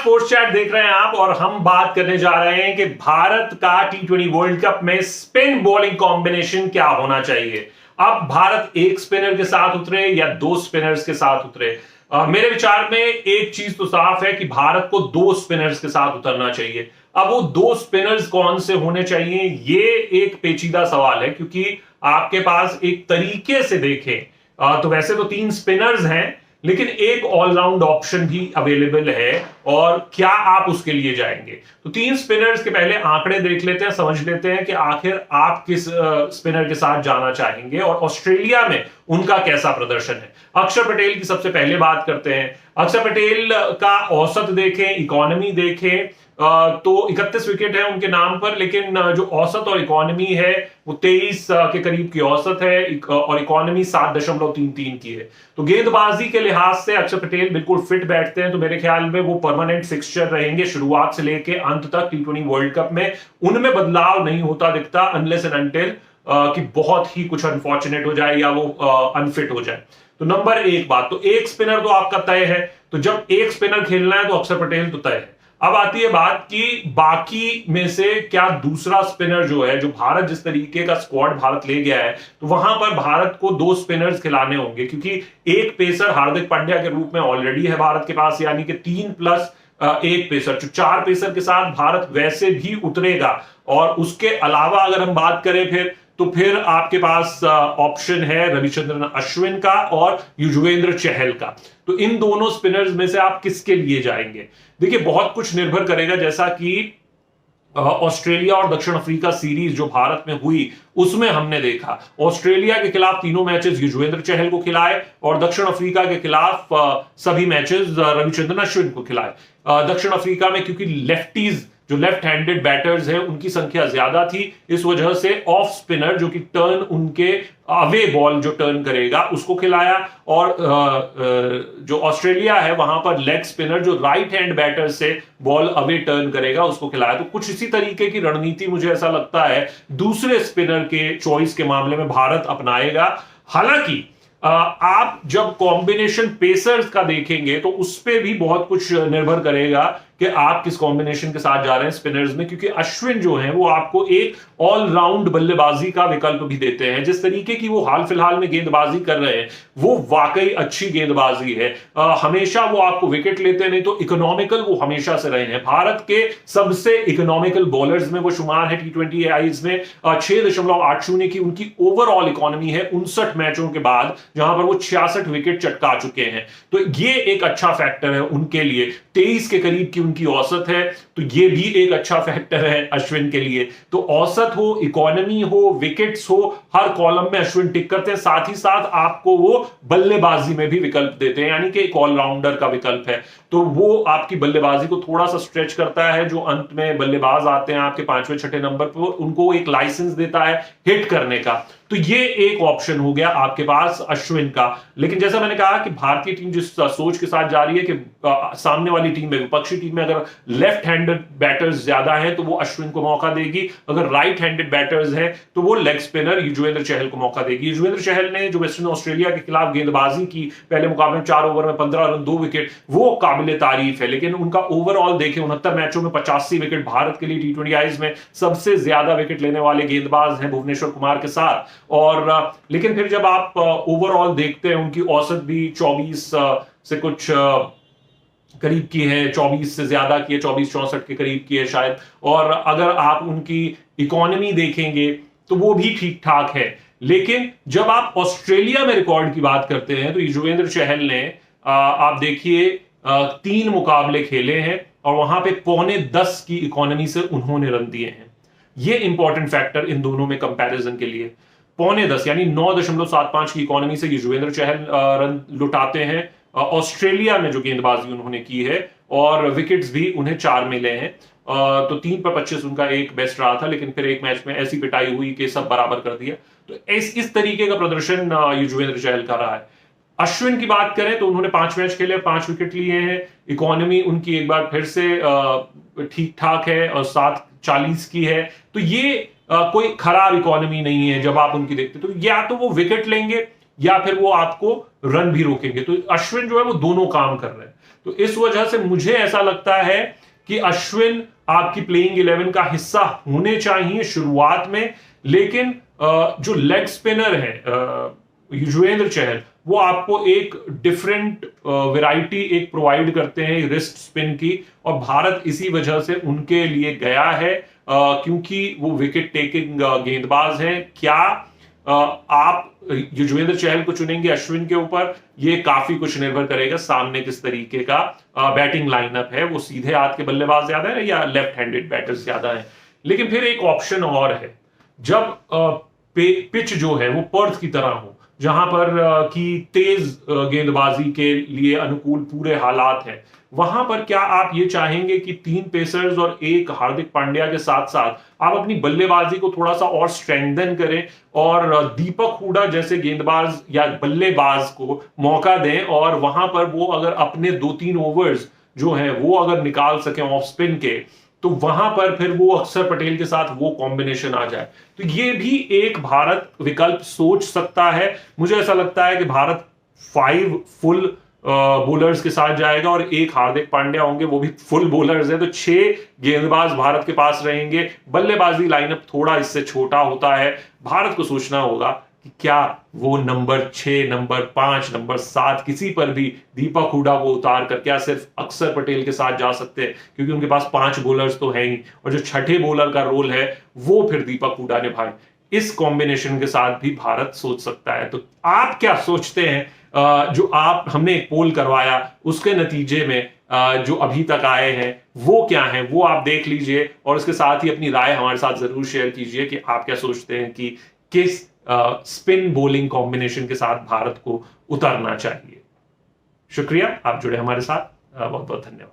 Sports chat देख रहे हैं आप और हम बात करने जा रहे हैं कि भारत का T20 वर्ल्ड कप में स्पिन बॉलिंग कॉम्बिनेशन क्या होना चाहिए। अब भारत एक स्पिनर के साथ उतरे या दो स्पिनर्स के साथ उतरे। मेरे विचार में एक चीज तो साफ है कि भारत को दो स्पिनर्स के साथ उतरना चाहिए। अब वो दो स्पिनर्स कौन से होने चाहिए, ये एक पेचीदा सवाल है, क्योंकि आपके पास एक तरीके से देखें तो वैसे तो तीन स्पिनर्स हैं, लेकिन एक ऑलराउंड ऑप्शन भी अवेलेबल है। और क्या आप उसके लिए जाएंगे? तो तीन स्पिनर्स के पहले आंकड़े देख लेते हैं, समझ लेते हैं कि आखिर आप किस स्पिनर के साथ जाना चाहेंगे और ऑस्ट्रेलिया में उनका कैसा प्रदर्शन है। अक्षर पटेल की सबसे पहले बात करते हैं। अक्षर पटेल का औसत देखें, इकोनॉमी देखें तो 31 विकेट है उनके नाम पर, लेकिन जो औसत और इकोनॉमी है वो 23 के करीब की औसत है और इकोनॉमी 7.33 की है। तो गेंदबाजी के लिहाज से अक्षर पटेल बिल्कुल फिट बैठते हैं। तो मेरे ख्याल में वो परमानेंट फिक्सचर रहेंगे शुरुआत से लेके अंत तक T20 वर्ल्ड कप में। उनमें बदलाव नहीं होता दिखता अनलेस एंड अनटिल कि बहुत ही कुछ अनफॉर्चुनेट हो जाए या वो अनफिट हो जाए। तो नंबर एक बात, तो एक स्पिनर तो आपका तय है। तो जब एक स्पिनर खेलना है तो अक्षर पटेल तो तय है। अब आती है बात कि बाकी में से क्या दूसरा स्पिनर जो है, जो भारत जिस तरीके का स्क्वाड भारत ले गया है, तो वहां पर भारत को दो स्पिनर्स खिलाने होंगे, क्योंकि एक पेसर हार्दिक पांड्या के रूप में ऑलरेडी है भारत के पास, यानी कि 3+1 पेसर, जो 4 पेसर के साथ भारत वैसे भी उतरेगा। और उसके अलावा अगर हम बात करें फिर आपके पास ऑप्शन है रविचंद्रन अश्विन का और युजवेंद्र चहल का। तो इन दोनों स्पिनर्स में से आप किसके लिए जाएंगे? देखिए, बहुत कुछ निर्भर करेगा, जैसा कि ऑस्ट्रेलिया और दक्षिण अफ्रीका सीरीज जो भारत में हुई उसमें हमने देखा ऑस्ट्रेलिया के खिलाफ तीनों मैचेस युजवेंद्र चहल को खिलाए और दक्षिण अफ्रीका के खिलाफ सभी मैचेस रविचंद्रन अश्विन को खिलाए। दक्षिण अफ्रीका में क्योंकि लेफ्टीज जो लेफ्ट हैंडेड बैटर्स हैं उनकी संख्या ज्यादा थी, इस वजह से ऑफ स्पिनर जो कि टर्न उनके अवे बॉल जो टर्न करेगा उसको खिलाया। और जो ऑस्ट्रेलिया है वहां पर लेग स्पिनर जो राइट हैंड बैटर से बॉल अवे टर्न करेगा उसको खिलाया। तो कुछ इसी तरीके की रणनीति मुझे ऐसा लगता है दूसरे स्पिनर के चॉइस के मामले में भारत अपनाएगा। हालांकि आप जब कॉम्बिनेशन पेसर्स का देखेंगे तो उस पर भी बहुत कुछ निर्भर करेगा कि आप किस कॉम्बिनेशन के साथ जा रहे हैं स्पिनर्स में, क्योंकि अश्विन जो है वो आपको एक ऑलराउंड बल्लेबाजी का विकल्प भी देते हैं। जिस तरीके की वो हाल फिलहाल में गेंदबाजी कर रहे हैं वो वाकई अच्छी गेंदबाजी है। हमेशा वो आपको विकेट लेते, नहीं तो इकोनॉमिकल वो हमेशा से रहे हैं। भारत के सबसे इकोनॉमिकल बॉलर्स में वो शुमार है T20 आईज में। 6.80 की उनकी ओवरऑल इकोनॉमी है 59 मैचों के बाद, जहां पर वो 66 विकेट चटका चुके हैं। तो ये एक अच्छा फैक्टर है उनके लिए। 23 के करीब की उनकी औसत है, तो ये भी एक अच्छा फैक्टर है अश्विन के लिए। तो औसत हो, इकोनॉमी हो, विकेट्स हो, हर कॉलम में अश्विन टिक करते हैं। साथ ही साथ आपको वो बल्लेबाजी में भी विकल्प देते हैं, यानी कि एक ऑलराउंडर का विकल्प है। तो वो आपकी बल्लेबाजी को थोड़ा सा स्ट्रेच करता है। जो अंत में बल्लेबाज आते हैं आपके 5वें 6ठे नंबर पर, उनको एक लाइसेंस देता है हिट करने का। तो ये एक ऑप्शन हो गया आपके पास अश्विन का। लेकिन जैसा मैंने कहा कि भारतीय टीम जिस सोच के साथ जा रही है कि सामने वाली टीम में, विपक्षी टीम में अगर लेफ्ट हैंडेड बैटर्स ज्यादा हैं तो वो अश्विन को मौका देगी, अगर राइट हैंडेड बैटर्स हैं तो वो लेग स्पिनर युजवेंद्र चहल को मौका देगी। युजवेंद्र चहल ने जो वेस्टर्न ऑस्ट्रेलिया के खिलाफ गेंदबाजी की पहले मुकाबले में 4 ओवर में 15 रन 2 विकेट, वो काबिले तारीफ है। लेकिन उनका ओवरऑल देखें 69 मैचों में 85 विकेट, भारत के लिए T20 आईज में सबसे ज्यादा विकेट लेने वाले गेंदबाज हैं भुवनेश्वर कुमार के साथ। और लेकिन फिर जब आप ओवरऑल देखते हैं उनकी औसत भी 24 से कुछ करीब की है, 24 से ज्यादा की है, 24-64 के करीब की है शायद। और अगर आप उनकी इकोनॉमी देखेंगे तो वो भी ठीक ठाक है। लेकिन जब आप ऑस्ट्रेलिया में रिकॉर्ड की बात करते हैं तो युजवेंद्र चहल ने आप देखिए 3 मुकाबले खेले हैं और वहां पे 9.25 की इकोनॉमी से उन्होंने रन दिए हैं। ये इंपॉर्टेंट फैक्टर इन दोनों में कंपैरिजन के लिए। 9.25 यानी 9.75 की इकोनॉमी से युजवेंद्र चहल रन लुटाते हैं ऑस्ट्रेलिया में जो गेंदबाजी उन्होंने की है, और विकेट्स भी उन्हें 4 मिले हैं। तो 3 पर 25 उनका एक बेस्ट रहा था, लेकिन फिर एक मैच में ऐसी पिटाई हुई कि सब बराबर कर दिया। तो इस तरीके का प्रदर्शन युजवेंद्र चहल का रहा है। अश्विन की बात करें तो उन्होंने 5 मैच खेले, 5 विकेट लिए हैं। इकोनॉमी उनकी एक बार फिर से ठीक ठाक है और 7.40 की है। तो ये कोई खराब इकोनॉमी नहीं है जब आप उनकी देखते। तो या तो वो विकेट लेंगे या फिर वो आपको रन भी रोकेंगे। तो अश्विन जो है वो दोनों काम कर रहे हैं। तो इस वजह से मुझे ऐसा लगता है कि अश्विन आपकी प्लेइंग 11 का हिस्सा होने चाहिए शुरुआत में, लेकिन जो लेग स्पिनर है युजवेंद्र चहल, वो आपको एक डिफरेंट वैरायटी एक प्रोवाइड करते हैं रिस्ट स्पिन की, और भारत इसी वजह से उनके लिए गया है क्योंकि वो विकेट टेकिंग गेंदबाज हैं। क्या आप युजवेंद्र चहल को चुनेंगे अश्विन के ऊपर? ये काफी कुछ निर्भर करेगा सामने किस तरीके का बैटिंग लाइनअप है, वो सीधे हाथ के बल्लेबाज ज्यादा है या लेफ्ट हैंडेड बैटर्स ज्यादा है। लेकिन फिर एक ऑप्शन और है, जब पिच जो है वो पर्थ की तरह हो, जहां पर की तेज गेंदबाजी के लिए अनुकूल पूरे हालात हैं, वहां पर क्या आप ये चाहेंगे कि 3 पेसर्स और 1 हार्दिक पांड्या के साथ साथ आप अपनी बल्लेबाजी को थोड़ा सा और स्ट्रेंथन करें और दीपक हुडा जैसे गेंदबाज या बल्लेबाज को मौका दें, और वहां पर वो अगर अपने 2-3 ओवर्स जो हैं वो अगर निकाल सकें ऑफ स्पिन के, तो वहां पर फिर वो अक्षर पटेल के साथ वो कॉम्बिनेशन आ जाए, तो ये भी एक भारत विकल्प सोच सकता है। मुझे ऐसा लगता है कि भारत 5 फुल बॉलर्स के साथ जाएगा और 1 हार्दिक पांड्या होंगे, वो भी फुल बॉलर्स है, तो 6 गेंदबाज भारत के पास रहेंगे। बल्लेबाजी लाइनअप थोड़ा इससे छोटा होता है। भारत को सोचना होगा कि क्या वो नंबर 6, नंबर 5, नंबर 7 किसी पर भी दीपक हुडा को उतार कर क्या सिर्फ अक्षर पटेल के साथ जा सकते हैं, क्योंकि उनके पास 5 बॉलर्स तो हैं ही, और जो छठे बॉलर का रोल है वो फिर दीपक हुडा निभाए। इस कॉम्बिनेशन के साथ भी भारत सोच सकता है। तो आप क्या सोचते हैं? जो आप हमने एक पोल करवाया उसके नतीजे में जो अभी तक आए हैं वो क्या है, वो आप देख लीजिए, और इसके साथ ही अपनी राय हमारे साथ जरूर शेयर कीजिए कि आप क्या सोचते हैं कि किस स्पिन बॉलिंग कॉम्बिनेशन के साथ भारत को उतरना चाहिए। शुक्रिया, आप जुड़े हमारे साथ, बहुत बहुत धन्यवाद।